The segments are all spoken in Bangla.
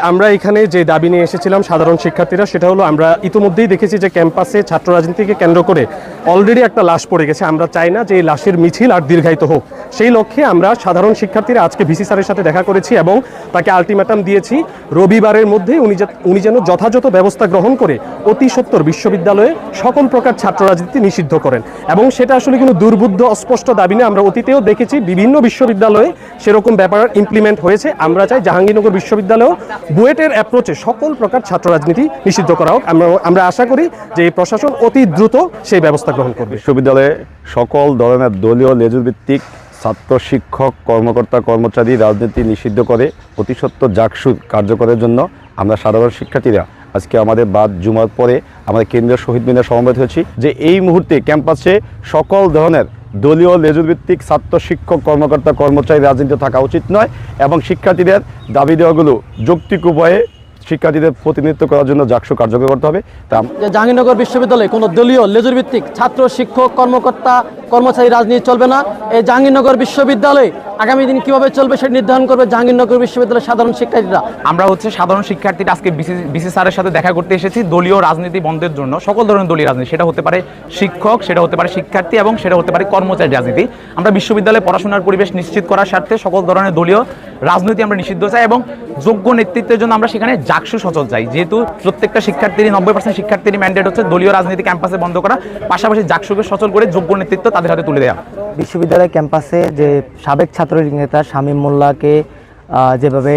আমরা এখানে যে দাবি নিয়ে এসেছিলাম সাধারণ শিক্ষার্থীরা, সেটা হলো আমরা ইতিমধ্যেই দেখেছি যে ক্যাম্পাসে ছাত্র রাজনীতিকে কেন্দ্র করে অলরেডি একটা লাশ পড়ে গেছে। আমরা চাই না যে এই লাশের মিছিল আর দীর্ঘায়িত হোক। সেই লক্ষ্যে আমরা সাধারণ শিক্ষার্থীরা আজকে ভিসি স্যারের সাথে দেখা করেছি এবং তাকে আলটিমেটাম দিয়েছি রবিবারের মধ্যে উনি যেন যথাযথ ব্যবস্থা গ্রহণ করে অতি সত্বর বিশ্ববিদ্যালয়ে সকল প্রকার ছাত্র রাজনীতি নিষিদ্ধ করেন। এবং সেটা আসলে কোনো দুর্বুদ্ধ অস্পষ্ট দাবি না, আমরা অতীতেও দেখেছি বিভিন্ন বিশ্ববিদ্যালয়ে সেরকম ব্যাপার ইমপ্লিমেন্ট হয়েছে। আমরা চাই জাহাঙ্গীরনগর বিশ্ববিদ্যালয়েও বুয়েটের অ্যাপ্রোচে সকল প্রকার ছাত্র রাজনীতি নিষিদ্ধ করা হোক। আমরা আশা করি যে এই প্রশাসন অতি দ্রুত সেই ব্যবস্থা গ্রহণ করবে। বিশ্ববিদ্যালয়ে সকল ধরনের দলীয় লেজুর ভিত্তিক ছাত্র শিক্ষক কর্মকর্তা কর্মচারী রাজনীতি নিষিদ্ধ করে অতি সত্বর জাকসু কার্যকরের জন্য আমরা সাধারণ শিক্ষার্থীরা আজকে আমাদের বাদ জুমার পরে আমাদের কেন্দ্রীয় শহীদ মিনারে সমবেত হয়েছি যে এই মুহূর্তে ক্যাম্পাসে সকল ধরনের দলীয় লেজুর ভিত্তিক ছাত্র শিক্ষক কর্মকর্তা কর্মচারী রাজনীতি থাকা উচিত নয় এবং শিক্ষার্থীদের দাবি দেওয়াগুলো যৌক্তিক উপায়ে শিক্ষার্থীদের প্রতিনিধিত্ব করার জন্য জাকসু কার্যকর করতে হবে। জাহাঙ্গীরনগর বিশ্ববিদ্যালয়ে কোনো দলীয় লেজুর ভিত্তিক ছাত্র শিক্ষক কর্মকর্তা কর্মচারী রাজনীতি চলবে না। এই জাহাঙ্গীরনগর বিশ্ববিদ্যালয়ে আগামী দিন কিভাবে চলবে সেটা নির্ধারণ করবে জাহাঙ্গীরনগর বিশ্ববিদ্যালয়ের সাধারণ শিক্ষার্থীরা। আমরা সাধারণ শিক্ষার্থীরা আজকে বিসি স্যারের সাথে দেখা করতে এসেছি দলীয় রাজনীতি বন্ধের জন্য। সকল ধরনের দলীয় রাজনীতি, সেটা হতে পারে শিক্ষক, সেটা হতে পারে শিক্ষার্থী এবং সেটা হতে পারে কর্মচারী রাজনীতি। আমরা বিশ্ববিদ্যালয়ে পড়াশোনার পরিবেশ নিশ্চিত করার স্বার্থে সকল ধরনের দলীয় রাজনীতি আমরা নিষিদ্ধ চাই এবং যোগ্য নেতৃত্বের জন্য আমরা সেখানে জাকসু সচল চাই। যেহেতু প্রত্যেকটা শিক্ষার্থীরই 90% শিক্ষার্থীরই ম্যান্ডেট হচ্ছে দলীয় রাজনীতি ক্যাম্পাসে বন্ধ করা, পাশাপাশি জাকসুকে সচল করে যোগ্য নেতৃত্ব তাদের হাতে তুলে দেওয়া। বিশ্ববিদ্যালয় ক্যাম্পাসে যে সাবেক ছাত্রলীগ নেতা শামীম মোল্লাকে যেভাবে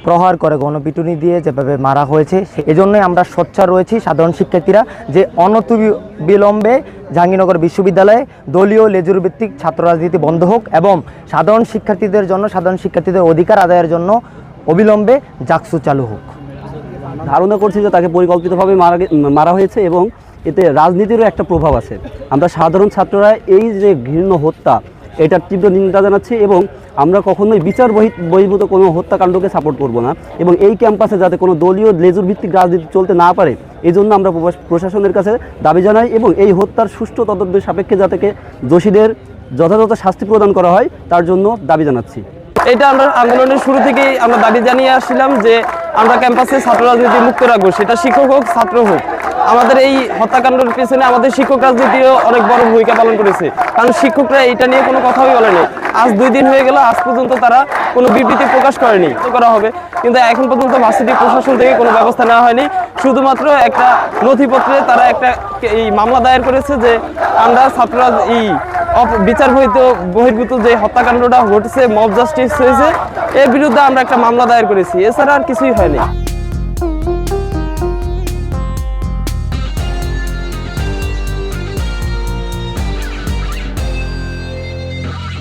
প্রহার করে গণপিটুনি দিয়ে যেভাবে মারা হয়েছে, এজন্যই আমরা সোচ্চার রয়েছি সাধারণ শিক্ষার্থীরা যে অনতিবিলম্বে জাহাঙ্গীরনগর বিশ্ববিদ্যালয়ে দলীয় লেজুর ভিত্তিক ছাত্র রাজনীতি বন্ধ হোক এবং সাধারণ শিক্ষার্থীদের অধিকার আদায়ের জন্য অবিলম্বে জাকসু চালু হোক। ধারণা করছি যে তাকে পরিকল্পিতভাবে মারা হয়েছে এবং এতে রাজনীতিরও একটা প্রভাব আছে। আমরা সাধারণ ছাত্ররা এই যে ঘৃণ্য হত্যা, এটার তীব্র নিন্দা জানাচ্ছি এবং আমরা কখনোই বিচার বহির্ভূত কোনো হত্যাকাণ্ডকে সাপোর্ট করব না এবং এই ক্যাম্পাসে যাতে কোনো দলীয় লেজুর ভিত্তিক রাজনীতি চলতে না পারে এই জন্য আমরা প্রশাসনের কাছে দাবি জানাই এবং এই হত্যার সুষ্ঠু তদন্তের সাপেক্ষে যাতে দোষীদের যথাযথ শাস্তি প্রদান করা হয় তার জন্য দাবি জানাচ্ছি। এটা আমরা আন্দোলনের শুরু থেকেই আমরা দাবি জানিয়ে আসছিলাম যে আমরা ক্যাম্পাসে ছাত্র রাজনীতি মুক্ত রাখবো, সেটা শিক্ষক হোক ছাত্র হোক। আমাদের এই হত্যাকাণ্ডের পেছনে আমাদের শিক্ষক রাজনীতিও অনেক বড় ভূমিকা পালন করেছে, কারণ শিক্ষকরা এটা নিয়ে কোনো কথাই বলেনি। আজ 2 দিন হয়ে গেল, আজ পর্যন্ত তারা কোনো বিবৃতি প্রকাশ করেনি করা হবে, কিন্তু এখন পর্যন্ত ভার্সিটি প্রশাসন থেকে কোনো ব্যবস্থা নেওয়া হয়নি। শুধুমাত্র একটা নথিপত্রে তারা একটা এই মামলা দায়ের করেছে যে আমরা ছাত্ররা এই বিচার বহির্ভূত যে হত্যাকাণ্ডটা ঘটেছে, মব জাস্টিস হয়েছে, এর বিরুদ্ধে আমরা একটা মামলা দায়ের করেছি, এছাড়া আর কিছুই হয়নি।